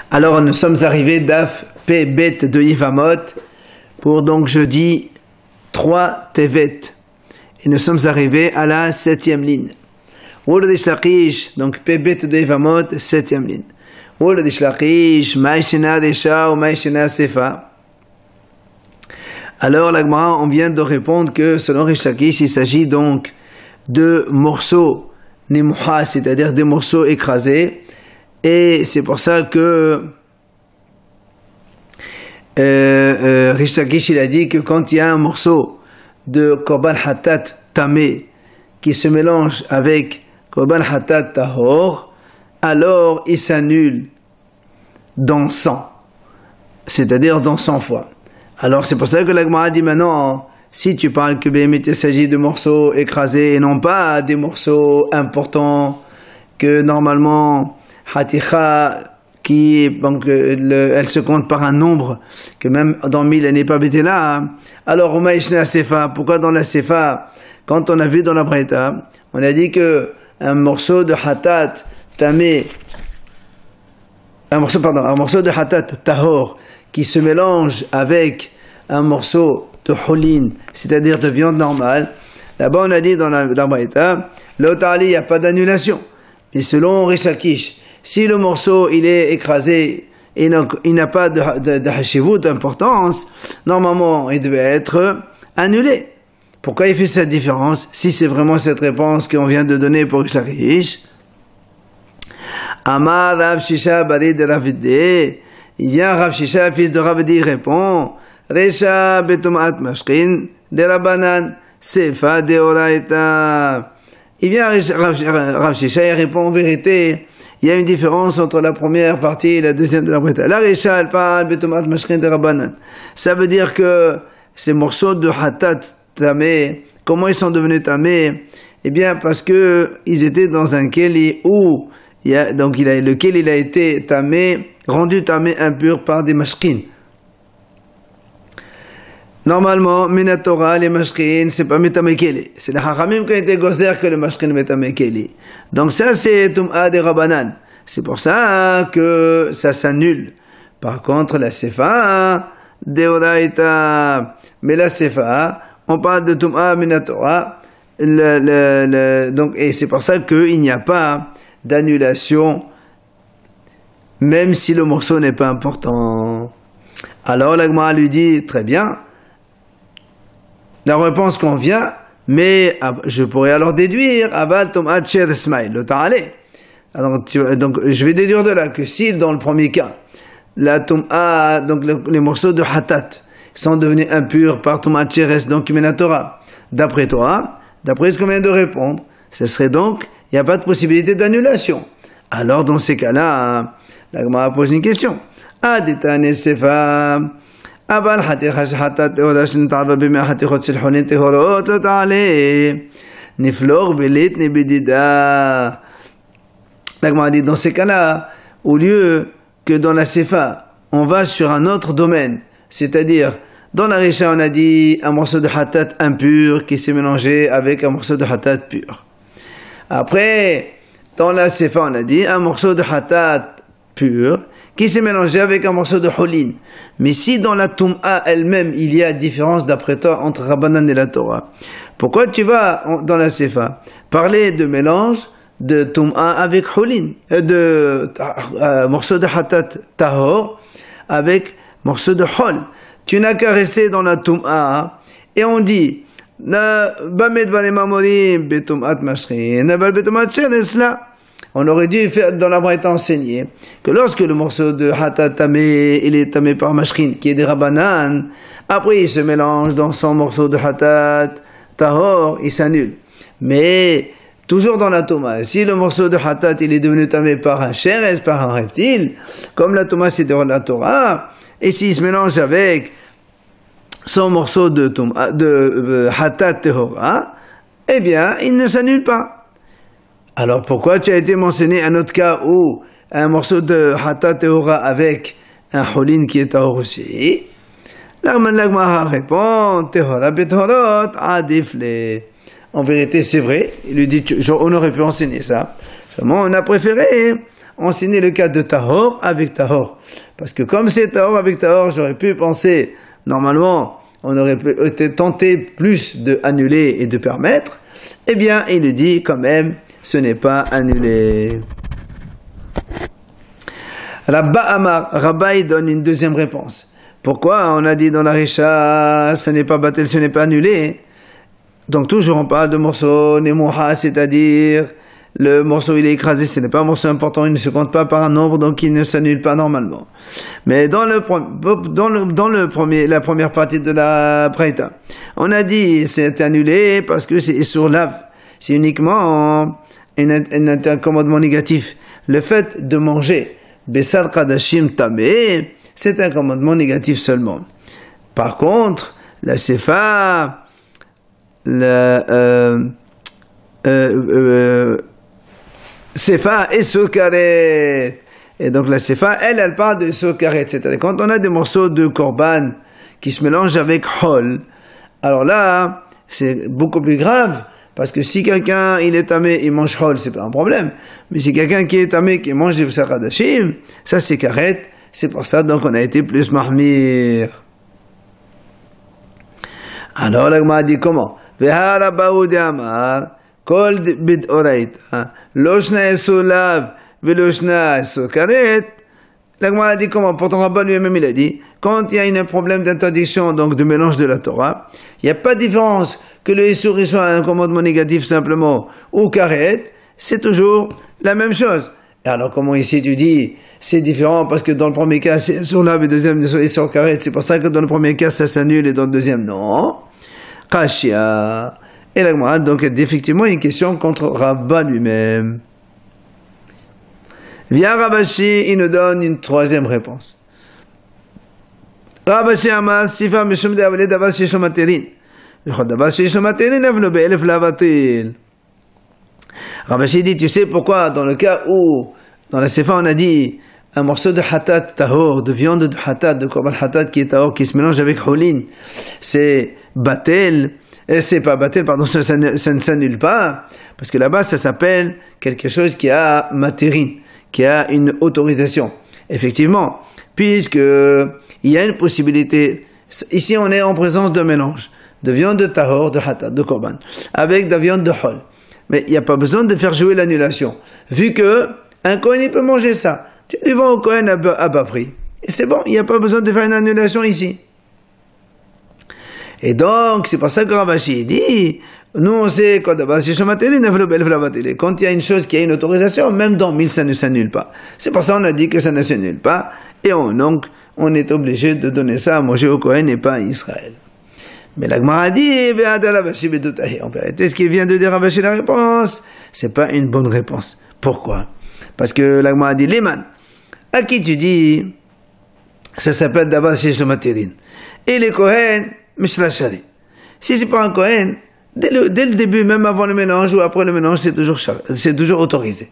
Alors nous sommes arrivés d'Af P Bet de Yivamot pour donc jeudi 3 Tevet. Et nous sommes arrivés à la 7e ligne. Wolad Ishlaqish, donc P Bet de Yivamot, 7e ligne. Wolad Ishlaqish, Maïshena Desha ou Maïshena Sefa. Alors la Gemara, on vient de répondre que selon Ishlaqish, il s'agit donc de morceaux Nimouha, c'est-à-dire des morceaux écrasés. Et c'est pour ça que Rish Lakish il a dit que quand il y a un morceau de Korban Hatat Tamé qui se mélange avec Korban Hatat Tahor, alors il s'annule dans 100, c'est-à-dire dans 100 fois. Alors c'est pour ça que la Gemara dit maintenant, si tu parles que il s'agit de morceaux écrasés et non pas des morceaux importants que normalement Haticha, donc elle se compte par un nombre que même dans 1000 elle n'est pas bêtée là. Alors on m'a Sefa. Pourquoi dans la Sefa, quand on a vu dans la Braïta, on a dit que un morceau de Hatat Tamé, un morceau de Hatat Tahor qui se mélange avec un morceau de Holin, c'est-à-dire de viande normale. Là-bas on a dit dans la Braïta, l'Otali, il n'y a pas d'annulation. Mais selon Rish Lakish, si le morceau il est écrasé et il n'a pas de hashivut d'importance, normalement il devait être annulé. Pourquoi il fait cette différence si c'est vraiment cette réponse qu'on vient de donner pour Rish Lakish? Amar Rav Shisha Bari de Ravidi, il vient Rav Shisha, fils de Ravidi, répond Resha betumat mashkin de Rabanan sefa de oraita. Il vient Rav Shisha et répond en vérité. Il y a une différence entre la première partie et la deuxième de la Braïta. La Resha, elle parle betumat mashkin de Rabanan. Ça veut dire que ces morceaux de Hatat Tamé, comment ils sont devenus Tamé? Eh bien, parce que ils étaient dans un Keli où lequel il a été Tamé, rendu Tamé impur par des mashkin. Normalement, Minatora, les mashkin, c'est pas metamekeli. C'est le hachamim qui a été gozer que le mashkin metamekeli. Donc ça, c'est tum'a de Rabanan. C'est pour ça que ça s'annule. Par contre, la sefa, deoraita. Mais la sefa, on parle de tum'a minatora. Donc, et c'est pour ça qu'il n'y a pas d'annulation, même si le morceau n'est pas important. Alors, la Gemara lui dit, très bien. La réponse convient, mais je pourrais alors déduire Aval Tom'at Sher Ismail, le Ta'alé. Donc je vais déduire de là que si dans le premier cas, la Tom'a, donc les morceaux de Hatat sont devenus impurs par Tom'at Sheres, donc Minatora, d'après toi, d'après ce qu'on vient de répondre, ce serait donc, il n'y a pas de possibilité d'annulation. Alors dans ces cas-là, la Gemara pose une question. Aditane Sefa. אבל חתיכה שחטאת תהודה שנתעבה ב100 חתיכות של חולין טהורות לא תעלה נפלוך בליטני בדידה. La Gemara dit dans ces cas-là, au lieu que dans la Sefa, on va sur un autre domaine, c'est-à-dire dans la Risha on a dit un morceau de Hatat impur qui s'est mélangé avec un morceau de Hatat pur. Après, dans la Sefa on a dit un morceau de Hatat pur qui s'est mélangé avec un morceau de Holin. Mais si dans la Tum'a elle-même, il y a différence d'après toi entre Rabbanan et la Torah, pourquoi tu vas dans la Sefa parler de mélange de Tum'a avec Holin, de morceau de Hatat Tahor avec morceau de Hol? Tu n'as qu'à rester dans la Tum'a et on dit on aurait dû faire dans la Braïta enseigner que lorsque le morceau de Hatat Tamé, il est tamé par Mashkin, qui est des Rabanan, après il se mélange dans son morceau de Hatat Tahor, il s'annule. Mais, toujours dans la Toma, si le morceau de Hatat, il est devenu tamé par un Sheres, par un reptile, comme la Toma c'est de la Torah, et s'il se mélange avec son morceau de Hatat Tehora, eh bien, il ne s'annule pas. Alors pourquoi tu as été mentionné un autre cas où un morceau de Hatat Tehora avec un Holin qui est Tahor aussi? La Gemara répond Tehora betehorot adifle. En vérité c'est vrai, il lui dit on aurait pu enseigner ça. Seulement on a préféré enseigné le cas de tahor avec tahor. Parce que comme c'est tahor avec tahor, j'aurais pu penser, normalement, on aurait été tenté plus de annuler et de permettre. Eh bien, il dit quand même, ce n'est pas annulé. Rabba Amar, Rabba il donne une deuxième réponse. Pourquoi on a dit dans la Risha, ce n'est pas batel, ce n'est pas annulé? Donc toujours on parle de morceau Nemouha, c'est-à-dire le morceau il est écrasé, ce n'est pas un morceau important, il ne se compte pas par un nombre, donc il ne s'annule pas normalement. Mais dans la première partie de la Breita, on a dit c'est annulé parce que c'est sur lave. C'est uniquement un commandement négatif. Le fait de manger Besar Kadashim Tameh, c'est un commandement négatif seulement. Par contre, la Sefa, Sefa et Sokaret. Et donc la Sefa, elle parle de Sokaret. C'est-à-dire quand on a des morceaux de Korban qui se mélangent avec Hol, alors là, c'est beaucoup plus grave. Parce que si quelqu'un, il est tamé, il mange Hol, c'est pas un problème. Mais si quelqu'un qui est tamé, qui mange des Besar Kadashim, ça c'est Karet. C'est pour ça, donc, on a été plus mahmir. Alors, la Gemara dit comment? Vehara baoud amar, kol bid oraita, loshna esulav, veloshna esukaret. La Gemara dit comment? Pourtant, Rabba lui-même, il a dit, quand il y a un problème d'interdiction, donc de mélange de la Torah, il n'y a pas de différence que le Issour soit un commandement négatif simplement, ou karet, c'est toujours la même chose. Alors, comment ici tu dis, c'est différent parce que dans le premier cas, c'est sur la, le deuxième, c'est sur carré. C'est pour ça que dans le premier cas, ça s'annule et dans le deuxième, non. Kashia. Et la Gemara, donc, effectivement, une question contre Rabba lui-même. Vient Rabashi, il nous donne une troisième réponse. Rabashi Amar, Sifa Mishum de Avale Davas Shishom Materin. Davas Shishom Materin, Avno Be'elef Lavatil. Rabashi dit, tu sais pourquoi, dans le cas où, dans la Sefa, on a dit, un morceau de hatat tahor, de viande de hatat, de korban hatat qui est tahor, qui se mélange avec holin, c'est batel, c'est pas batel, pardon, ça ne s'annule pas, parce que là-bas, ça s'appelle quelque chose qui a matérine, qui a une autorisation. Effectivement, puisque il y a une possibilité, ici on est en présence d'un mélange, de viande de tahor, de hatat, de korban, avec de la viande de hol. Mais il n'y a pas besoin de faire jouer l'annulation. Vu que un Kohen, il peut manger ça. Tu lui vends au Kohen à bas prix. Et c'est bon, il n'y a pas besoin de faire une annulation ici. Et donc, c'est pour ça que Ravashi dit, nous on sait, quand il y a une chose qui a une autorisation, même dans 1000, ça ne s'annule pas. C'est pour ça qu'on a dit que ça ne s'annule pas. Et donc, on est obligé de donner ça à manger au Kohen et pas à Israël. Mais la Gemara dit, en vérité, ce qui vient de dire Ravashi la réponse, c'est pas une bonne réponse. Pourquoi? Parce que la Gemara dit, Liman, à qui tu dis, ça s'appelle d'abord Shesh le Materin. Et les Kohen, Mishlashari. Si c'est pas un Kohen, dès le début, même avant le mélange ou après le mélange, c'est toujours autorisé.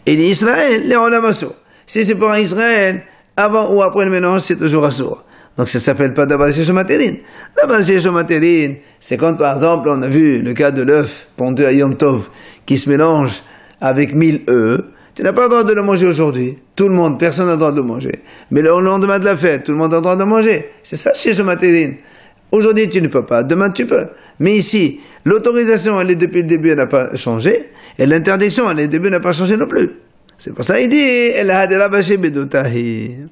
Et les Israël, les Olamasso. Si c'est pas un Israël, avant ou après le mélange, c'est toujours assour. Donc ça s'appelle pas d'abord Shesh le Materin. D'abord Shesh le Materin, c'est quand par exemple on a vu le cas de l'œuf pondu à Yom Tov qui se mélange avec 1000 œufs. Tu n'as pas le droit de le manger aujourd'hui. Tout le monde, personne n'a le droit de le manger. Mais le lendemain de la fête, tout le monde a le droit de le manger. C'est ça Shesh le Materin. Aujourd'hui tu ne peux pas, demain tu peux. Mais ici, l'autorisation, elle est depuis le début, elle n'a pas changé. Et l'interdiction, elle est depuis le début, n'a pas changé non plus. C'est pour ça qu'il dit, El Hadera Bashi Bedotahi.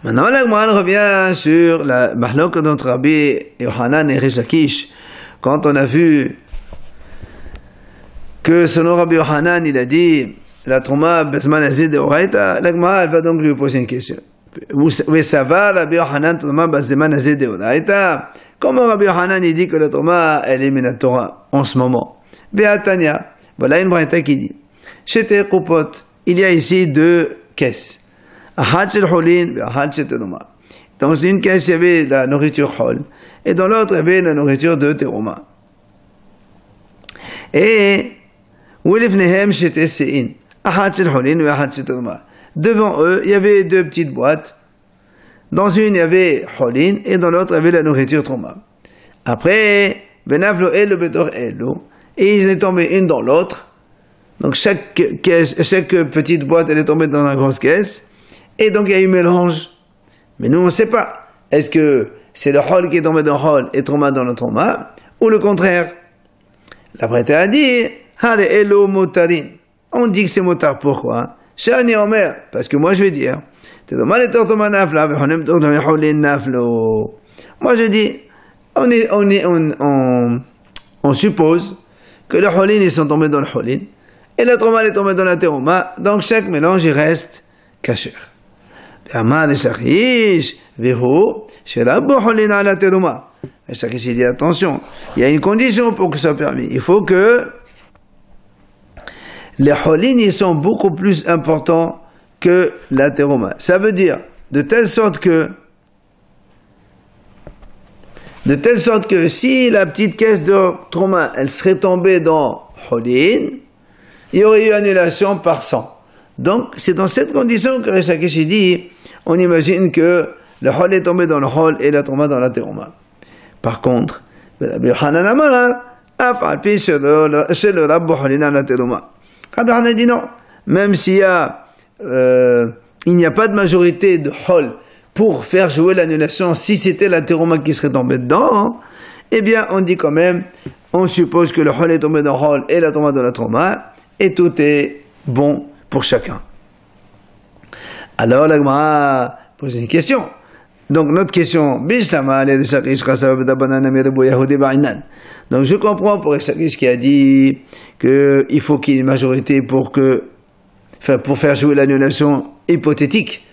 Maintenant, la Gemara revient sur la mahlok d'entre Rabbi Yohanan et Rish Lakish. Quand on a vu que selon Rabbi Yohanan, il a dit la Trouma Bezman Azid de Oraita, la Gemara elle va donc lui poser une question. Où ça va, Rabbi Yohanan Trouma Bezman Azid de Oraita? Comment Rabbi Yohanan il dit que la Trouma elle est Minat Torah en ce moment? Be'atania, voilà une braïta qui dit Shete Kupot, il y a ici 2 caisses. Dans une caisse, il y avait la nourriture hol, et dans l'autre, il y avait la nourriture de terouma. Et devant eux, il y avait 2 petites boîtes. Dans une, il y avait holin, et dans l'autre, il y avait la nourriture terouma. Après, et ils sont tombés une dans l'autre. Donc chaque petite boîte, elle est tombée dans la grosse caisse. Et donc il y a eu mélange. Mais nous, on ne sait pas. Est-ce que c'est le hol qui est tombé dans le hol et trauma dans le trauma, ou le contraire? La Braïta a dit, on dit que c'est motard. Pourquoi? Shani Omer, parce que moi je vais dire, moi je dis, on suppose que les holin ils sont tombés dans le holin, et la trauma est tombée dans la terouma, donc chaque mélange il reste kasher. Et Shakish dit attention, il y a une condition pour que ça soit permis. Il faut que les holin ils sont beaucoup plus importants que la terouma. Ça veut dire de telle sorte que si la petite caisse de trauma elle serait tombée dans holin, il y aurait eu annulation par 100. Donc c'est dans cette condition que Shakish dit, on imagine que le hol est tombé dans le hol et la trauma dans la terouma. Par contre, Rabbi Yochanan Amar, Rabbi Yochanan dit non, même s'il y a, il n'y a pas de majorité de hol pour faire jouer l'annulation, si c'était la terouma qui serait tombée dedans, eh bien on dit quand même, on suppose que le hol est tombé dans le hol et la trauma dans la trauma, et tout est bon pour chacun. Alors la Gemara pose une question. Donc notre question, donc je comprends pour Shakish qui a dit qu'il faut qu'il y ait une majorité pour faire jouer l'annulation hypothétique.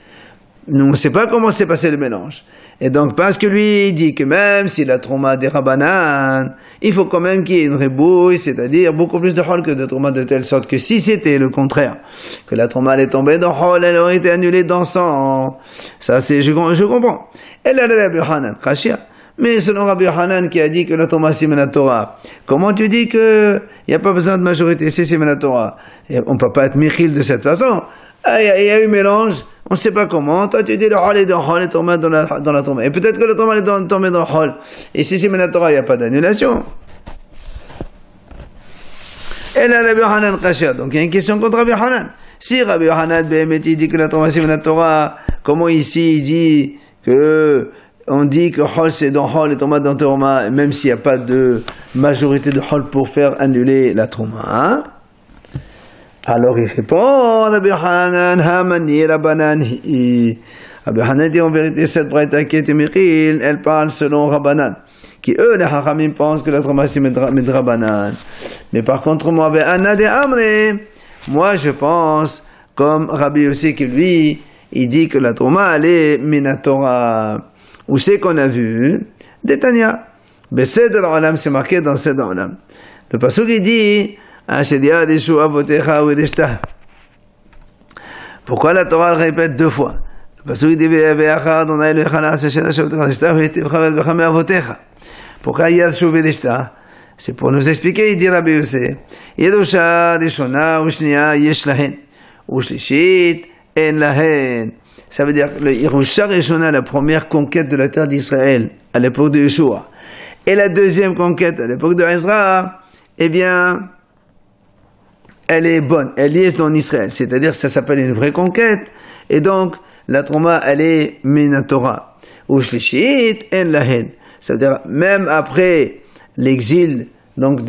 Nous on ne sait pas comment s'est passé le mélange. Et donc parce que lui il dit que même si la trauma des Rabbanan, il faut quand même qu'il y ait une rébouille, c'est-à-dire beaucoup plus de hol que de trauma, de telle sorte que si c'était le contraire, que la trauma est tombée dans hol, elle aurait été annulée dans 100. Ça c'est, je comprends. Et là, Rabbi Yochanan, mais selon Rabbi Yochanan qui a dit que la trauma c'est la Torah, comment tu dis que il n'y a pas besoin de majorité, c'est la Torah? On ne peut pas être michil de cette façon. Il y a eu mélange, on ne sait pas comment. Toi, tu dis le hol est dans le hol, est tombé dans la trauma. Et peut-être que le trauma est tombé dans le hol. Et si c'est la Torah, il n'y a pas d'annulation. Et là, Rabbi Yochanan Kasher. Donc, il y a une question contre Rabbi Yochanan. Si Rabbi Yochanan dit que la trauma c'est la Torah, comment ici il dit que on dit que hol c'est dans hol et trauma dans trauma, même s'il n'y a pas de majorité de hol pour faire annuler la trauma, hein? Alors il répond, Rabbi Yochanan, Hamani Rabbanan hi. Rabbi Yochanan dit en vérité, cette braïta qui est Michil, elle parle selon Rabbanan, qui eux, les Hachamim, pensent que la trauma c'est Rabbanan. Mais par contre, moi, je pense, comme Rabbi aussi que lui, il dit que la trauma, elle est Minatora. Où c'est qu'on a vu? Détania. Besed al-Olam, c'est marqué dans Sed al-Olam. Le pasuk il dit, pourquoi la Torah répète deux fois? Pourquoi Yad Shu Vedishta? C'est pour nous expliquer, il dit Rabbi Yosef, Yedusha Rishona Ushnia Yesh Lahen, Ushlishit En Lahen. Ça veut dire le Yerusha Rishona, la première conquête de la terre d'Israël à l'époque de Yeshua, et la deuxième conquête à l'époque de Ezra, eh bien, elle est bonne, elle est dans Israël, c'est-à-dire ça s'appelle une vraie conquête, et donc la trauma elle est Minatora, ou Shlishit En Lahen, c'est-à-dire même après l'exil, donc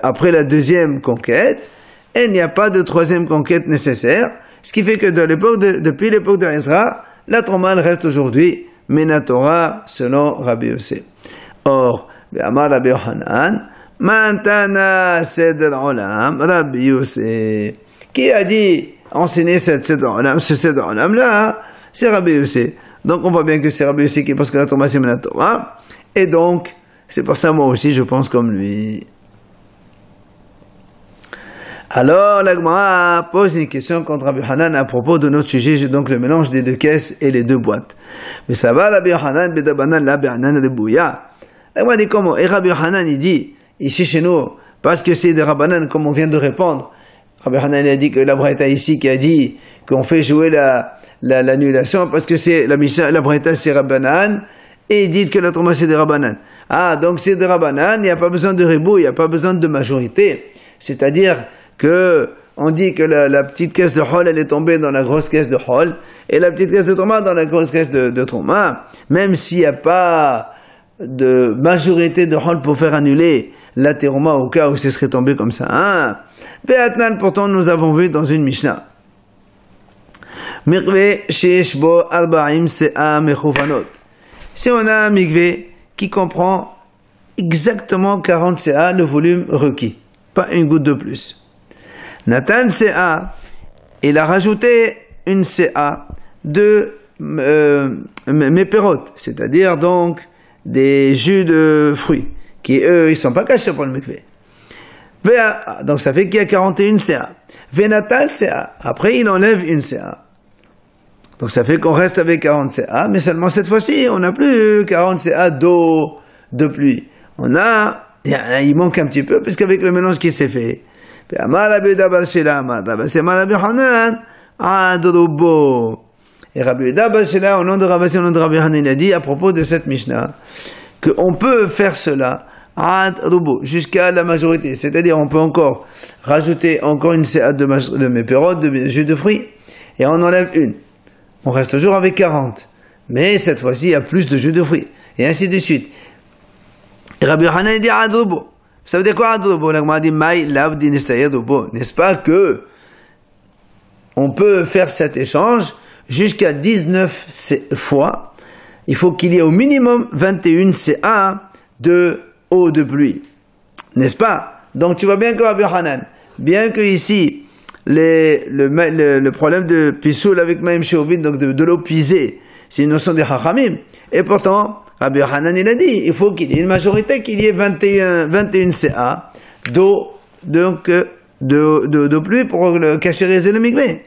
après la deuxième conquête, il n'y a pas de troisième conquête nécessaire, ce qui fait que depuis l'époque de Ezra, la trauma elle reste aujourd'hui Minatora selon Rabbi Yosef. Or, Amar Rabbi Yochanan, Mantana Seder Olam, Rabbi Yosef. Qui a dit enseigner ce Seder Olam là? C'est Rabbi Yosef. Donc on voit bien que c'est Rabbi Yosef qui pense que la trauma c'est la Torah. Et donc, c'est pour ça moi aussi je pense comme lui. Alors la Gemara pose une question contre Rabbi Yochanan à propos de notre sujet, donc le mélange des deux caisses et les deux boîtes. Mais ça va, Rabbi Yochanan, Bedabanan, la Bernan, de Bouya. La Gemara dit comment? Et Rabbi Yochanan il dit, ici chez nous, parce que c'est de Rabbanan, comme on vient de répondre. Rabbi Yochanan a dit que la Braïta ici qui a dit qu'on fait jouer l'annulation parce que c'est la Braïta c'est Rabbanan, et ils disent que la trauma c'est de Rabbanan. Ah, donc c'est de Rabbanan, il n'y a pas besoin de ribou, il n'y a pas besoin de majorité. C'est-à-dire que on dit que la petite caisse de Hol, elle est tombée dans la grosse caisse de Hol, et la petite caisse de Trouma dans la grosse caisse de Trouma, même s'il n'y a pas de majorité de Hol pour faire annuler la Teruma au cas où ce serait tombé comme ça. Hein? Be'atnan, pourtant, nous avons vu dans une Mishnah. Mikve sheesh bo arba'im se'a mechuvanot. Si on a un mikve qui comprend exactement 40 CA, le volume requis, pas une goutte de plus. Nathan CA, il a rajouté une CA de méperotes, c'est-à-dire donc des jus de fruits, qui eux, ils sont pas cachés pour le mikvé. Donc ça fait qu'il y a 41 CA. Venatal CA, après il enlève une CA. Donc ça fait qu'on reste avec 40 CA, mais seulement cette fois-ci, on n'a plus 40 CA d'eau de pluie. Il manque un petit peu, puisqu'avec le mélange qui s'est fait. Et Rabbi Yehuda Bar Shela, au nom de Rabbi, au nom de Rabbi Hanan, il a dit à propos de cette Mishnah, qu'on peut faire cela jusqu'à la majorité. C'est-à-dire, on peut encore rajouter encore une CA de méperotes, de jus de fruits, et on enlève une. On reste toujours avec 40. Mais cette fois-ci, il y a plus de jus de fruits. Et ainsi de suite. Et Rabbi Hanan dit Adrubo. Ça veut dire quoi Adrubo? L'agma dit Maï lavdi nestayadrubo. N'est-ce pas que on peut faire cet échange jusqu'à 19 fois. Il faut qu'il y ait au minimum 21 CA de eau de pluie. N'est-ce pas? Donc tu vois bien que Rabbi Hanan, bien que ici, le problème de Pisoul avec Maïm Sheovin, donc de l'eau pisée, c'est une notion des Chachamim. Et pourtant, Rabbi Hanan, il a dit, il faut qu'il y ait une majorité, qu'il y ait 21 CA d'eau, donc, de pluie pour cachériser le mikvé.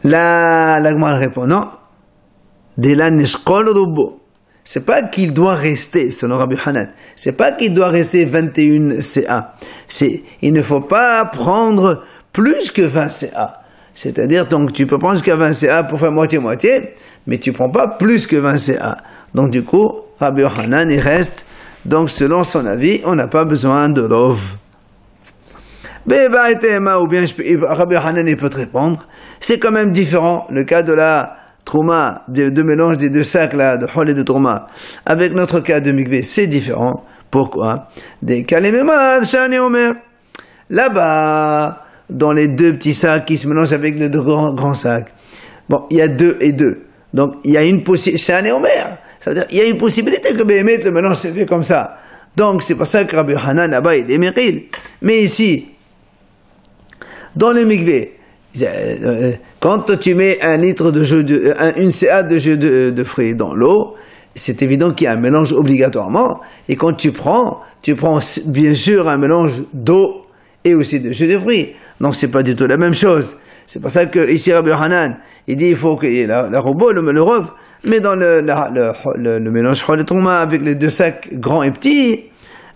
La Gemara répond, non. Dela nishkol rubo. C'est pas qu'il doit rester, selon Rabbi Hanan. C'est pas qu'il doit rester 21 CA. Il ne faut pas prendre plus que 20 CA. C'est-à-dire, donc, tu peux prendre jusqu'à 20 CA pour faire moitié-moitié, mais tu prends pas plus que 20 CA. Donc, du coup, Rabbi Hanan, il reste, donc, selon son avis, on n'a pas besoin de rov. Ou bien, Rabbi Hanan, il peut te répondre. C'est quand même différent, le cas de la Trouma, de mélange des deux sacs là, de Hol et de Trouma, avec notre cas de Mikvé, c'est différent. Pourquoi? Des Kalememad, Shani Omer. Là-bas, dans les deux petits sacs qui se mélangent avec les deux grands sacs, bon, il y a 2 et 2. Donc, il y a une possibilité, Shani Omer. Ça veut dire, il y a une possibilité que Béhémet, le mélange s'est fait comme ça. Donc, c'est pour ça que Rabbi Hanan, là-bas, il est Méril. Mais ici, dans le Mikvé, quand tu mets une CA de jus de fruits dans l'eau, c'est évident qu'il y a un mélange obligatoirement. Et quand tu prends bien sûr un mélange d'eau et aussi de jus de fruits. Donc c'est pas du tout la même chose. C'est pour ça que ici Rabbi Hanan, il dit il faut qu'il y ait la robot, le rov, mais dans le mélange Hol et Trouma avec les deux sacs grands et petits,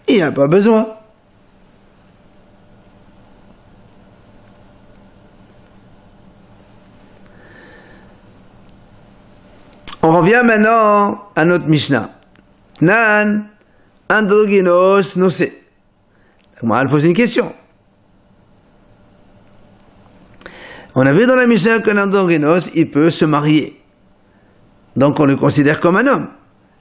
il n'y a pas besoin. On revient maintenant à notre Mishnah. Nan, androgynos, nosé. Moi, elle pose une question. On a vu dans la Mishnah qu'un androgynos, il peut se marier. Donc on le considère comme un homme.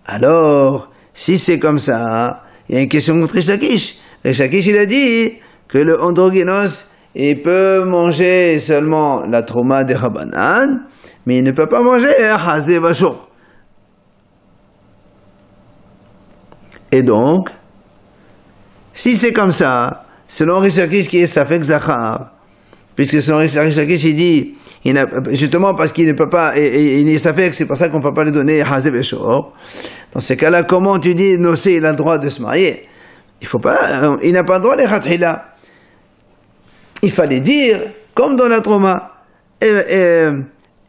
Alors, si c'est comme ça, il y a une question contre Rish Lakish. Rish Lakish, il a dit que le androgynos, il peut manger seulement la Trouma des Rabbanan, mais il ne peut pas manger Hazé Vachor. Et donc, si c'est comme ça, selon Rish Lakish qui est Safek Zachar, puisque selon Rish Lakish il dit, justement parce qu'il ne peut pas, il est Safek, c'est pour ça qu'on ne peut pas lui donner Hazé Vachor. Dans ces cas-là, comment tu dis, Nosé, il a le droit de se marier? Il n'a pas le droit de Khatkhila. Il fallait dire, comme dans la Trouma,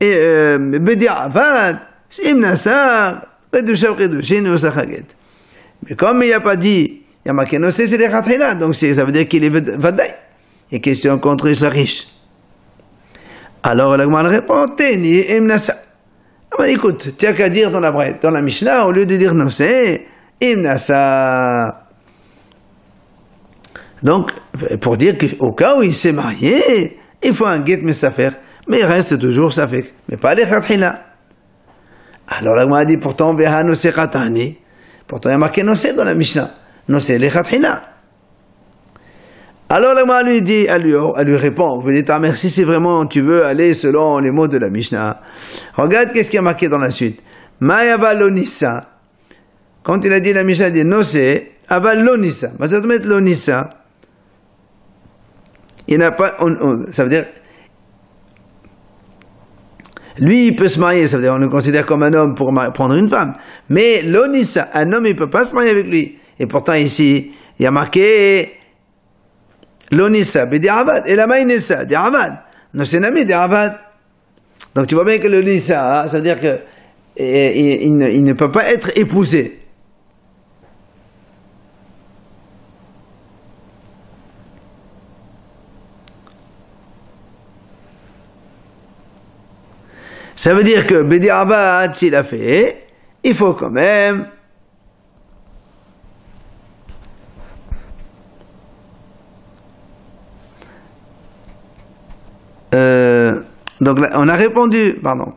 Bediavad, Imnasa, Kedusha, Kedushin, Osachaget. Mais comme il n'y a pas dit, il y a marqué Nosé, c'est les Khatkhila, donc ça veut dire qu'il est Vadaï. Et question contre Rish Lakish. Alors la Gemara répond, Teni, Imnasa. Ah ben écoute, tu n'as qu'à dire dans la Mishnah, au lieu de dire Nosé, Imnasa. Donc, pour dire qu'au cas où il s'est marié, il faut un get mesafer, mais il reste toujours safek, mais pas les khatkhila. Alors la Gemara dit pourtant veha nosé khatani, pourtant il y a marqué nosé dans la Mishnah, nosé les khatkhila. Alors la Gemara lui dit, elle lui répond, vous dites, ah merci, si vraiment tu veux aller selon les mots de la Mishnah, regarde qu'est-ce qui est marqué dans la suite. Ma'yava lonissa. Quand il a dit la Mishnah dit nosé, aval lonissa. Mais ça doit mettre lonissa. Il n'a pas, ça veut dire, lui il peut se marier, ça veut dire on le considère comme un homme pour prendre une femme. Mais l'onissa, un homme il peut pas se marier avec lui. Et pourtant ici, il y a marqué l'onissa, b'di'avad, et la maïnissa, di'avad. Non, c'est nami di'avad. Donc tu vois bien que l'onissa, ça veut dire que il ne peut pas être épousé. Ça veut dire que Bedi'avad, s'il a fait, il faut quand même donc là, on a répondu, pardon.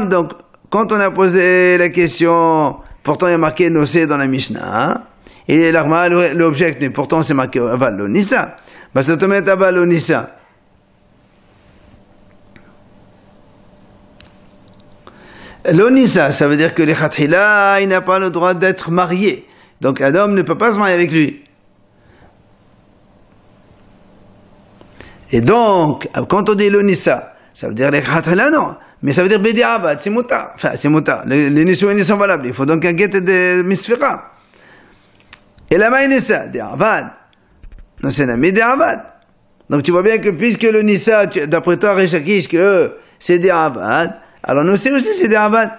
Donc, quand on a posé la question, pourtant il y a marqué Nosé dans la Mishnah, et l'Agma l'objecte, mais pourtant c'est marqué Aval Lonissa. Bah, ça te met Aval Lonissa. L'onissa, ça veut dire que les khatkhila, il n'a pas le droit d'être marié. Donc un homme ne peut pas se marier avec lui. Et donc, quand on dit l'onissa, ça veut dire les khatkhila, non. Mais ça veut dire bedi'avad, c'est muta. Enfin, c'est muta. Les nisouines sont valables. Il faut donc un guet de misfira. Et la maïnissa, di'avad. Non, c'est un di'avad. Donc tu vois bien que puisque l'onissa, d'après toi, Rishakish, que c'est di'avad, alors nous aussi c'est des avad.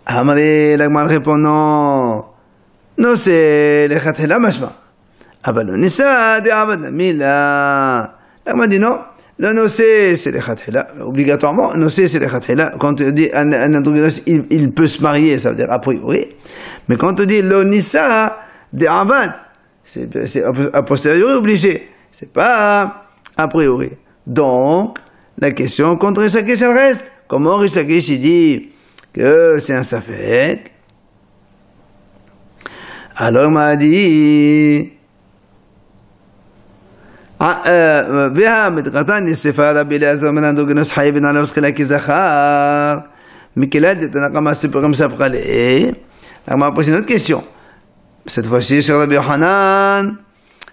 Ah mais la Gemara répond non. Non c'est les khatkhila mashma. Ah ben non ça des avad mais là la Gemara dit non. Le nosé c'est les khatkhila obligatoirement. Nosé c'est les khatkhila. Quand on dit un androgynos il peut se marier, ça veut dire a priori. Mais quand on dit l'onissa des avad, c'est a posteriori obligé. C'est pas a priori. Donc la question contre Rishakish elle reste. Comment Rishakish il dit que c'est un safek? Alors il m'a dit Beha medqatan yisefar Rabbi Eliezer men androgynos hayibin alav skila ki zachar Mikelad yetanakama comme ça pour aller. On m'a posé une autre question. Cette fois-ci sur Rabbi Yochanan,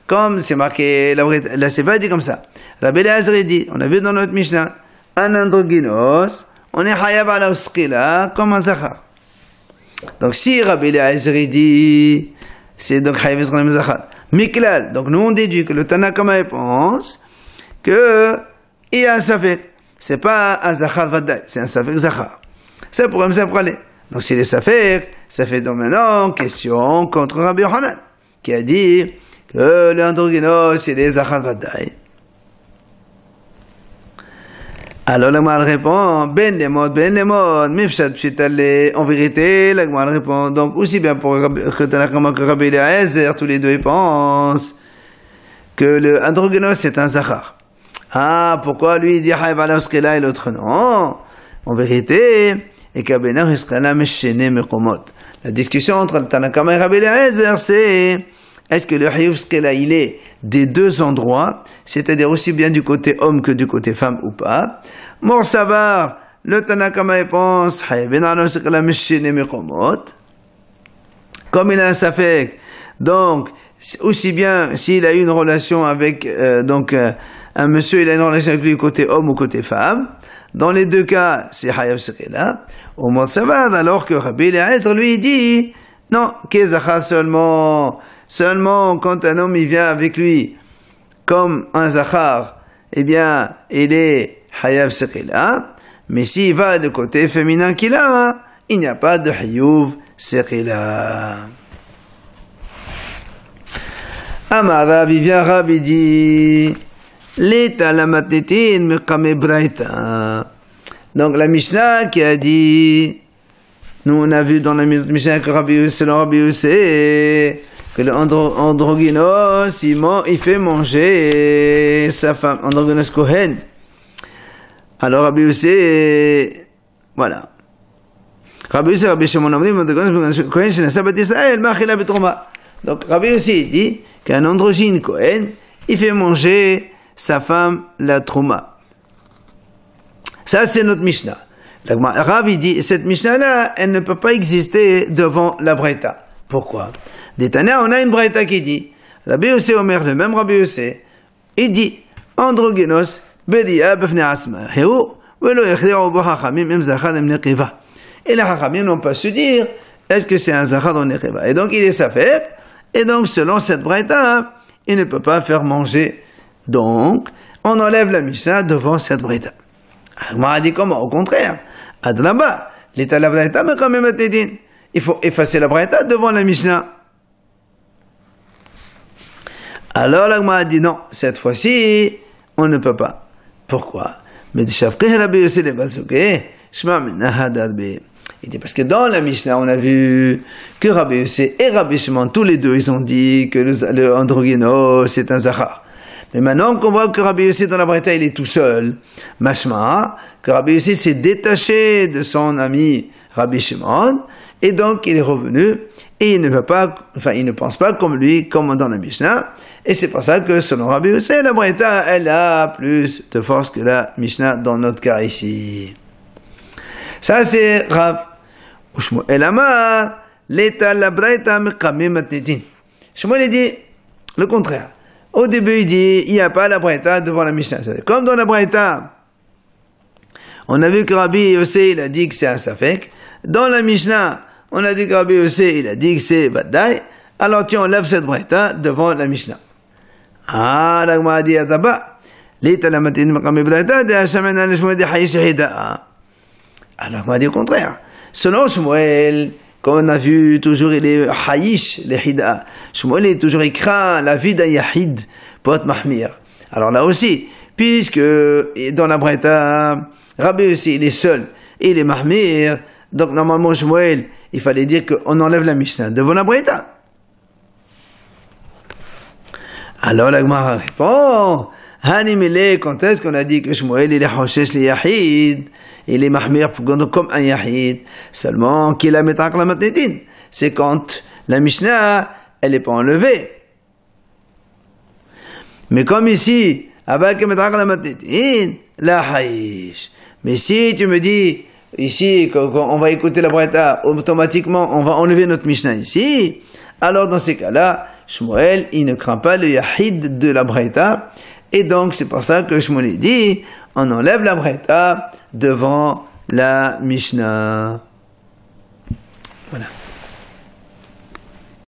comme c'est marqué, la Sefa dit comme ça. Rabbi Eliezer dit, on a vu dans notre Mishnah, un androgynos, on est hayab ala uskila comme un zachar. Donc si Rabbi Eliezer dit, c'est donc hayab comme un zachar. Miklal, donc nous on déduit que le Tanakama pense que il y a un safek. C'est pas un zachar vadaï, c'est un safek zachar. C'est pour ça pour aller. Donc s'il est safek, ça fait donc maintenant question contre Rabbi Yochanan, qui a dit que l'androgynos, il est zachar vadaï. Alors la Gemara répond, ben les modes, mifshat pshitale. En vérité, la Gemara répond, donc aussi bien pour Tanakama que Rabbi Eliezer, tous les deux ils pensent que le androgynos c'est un zachar. Ah, pourquoi lui il dit hayab ala uskila et l'autre non? En vérité, et qu'abenar iskala meshene mekomot. La discussion entre le Tanakama et Rabbi Eliezer, c'est est-ce que le hayab uskila il est des deux endroits, c'est-à-dire aussi bien du côté homme que du côté femme ou pas. Mor Savar, le Tanakama pense, comme il a un safek, donc aussi bien s'il a eu une relation avec un monsieur, il a une relation avec lui côté homme ou côté femme. Dans les deux cas, c'est Hayav Sekela. Au Mor Savar, alors que Rabbi Eliezer lui dit non, Kezachar seulement quand un homme il vient avec lui comme un zachar, eh bien, il est hayav sekila, mais s'il va de côté féminin qu'il a, il n'y a pas de hayuv sekila. Amar Rabbi vient Rabbi dit, l'état la matnitin me kame braïta. Donc la Mishnah qui a dit, nous on a vu dans la Mishnah que Rabbi Yosef, que l'androgynos, il fait manger sa femme, androgynos Kohen. Alors Rabbi Yossé, voilà. Rabbi Yossé, Rabbi Shimon, androgynos Kohen, shenasa bat Yisrael, machila betroma. Donc Rabbi Yossé dit qu'un androgyne Kohen, il fait manger sa femme la trouma. Ça c'est notre Mishnah. Rabbi dit, cette Mishnah-là, elle ne peut pas exister devant la Braïta. Pourquoi? D'Etana, on a une Braïta qui dit, Rabbi Yossé Omer, le même Rabbi Yossé, il dit, androgynos, bedia b'fnei asma, héo, velo echri'u bo hachamim, im zachad im neqiva. Et les hachamim n'ont pas su dire, est-ce que c'est un zachad ou neqiva? Et donc, il est safek, et donc, selon cette Braïta, il ne peut pas faire manger. Donc, on enlève la Mishnah devant cette Braïta. On a dit comment? Au contraire. Adraba, l'état la Braïta, mais quand même à Tédin. Il faut effacer la Braïta devant la Mishnah. Alors l'Agma a dit non, cette fois-ci, on ne peut pas. Pourquoi? Il dit parce que dans la Mishnah, on a vu que Rabbi Yossé et Rabbi Shimon, tous les deux, ils ont dit que le androgynos, c'est un zachar. Mais maintenant qu'on voit que Rabbi Yossé dans la Braïta, il est tout seul, mashma, que Rabbi Yossé s'est détaché de son ami Rabbi Shimon, et donc il est revenu, et il ne veut pas, enfin il ne pense pas comme lui, comme dans la Mishnah, et c'est pour ça que selon Rabbi Yossé, la Braïta, elle a plus de force que la Mishnah dans notre cas ici. Ça c'est Rav. Shmuel Amar, l'état la Braïta mekamim matnitin. Shmuel dit le contraire. Au début, il dit, il n'y a pas la Braïta devant la Mishnah. Comme dans la Braïta, on a vu que Rabbi Yossé, il a dit que c'est un safek. Dans la Mishnah, on a dit que Rabbi Yossé, il a dit que c'est Baddaï. Alors, tiens, on lève cette Braïta devant la Mishnah. Ah, la Gemara a dit, Ataba, l'état la matin, makami Braïta, de Hashamen al Shmuel de Haïsh Hida. Alors, on a dit au contraire. Selon Shmuel, comme on a vu, toujours il est haïsh, le hida. Shmuel est toujours écrit la vie d'un yahid, pot mahmir. Alors là aussi, puisque dans la Braïta, Rabbi aussi, il est seul, et il est mahmir, donc normalement Shmuel, il fallait dire qu'on enlève la Mishnah devant la Braïta. Alors la Gemara répond, Hanimile, quand est-ce qu'on a dit que Shmuel, il est hoshesh le yahid? Il est mahmir comme un yahid, seulement qu'il a mettre la matnitin. C'est quand la Mishnah, elle n'est pas enlevée. Mais comme ici, avec mettre la matnitin, la haïsh. Mais si tu me dis, ici, qu'on va écouter la Braïta, automatiquement, on va enlever notre Mishnah ici, alors dans ces cas-là, Shmuel, il ne craint pas le yahid de la Braïta, et donc c'est pour ça que Shmuel dit, on enlève la Braïta devant la Mishnah. Voilà.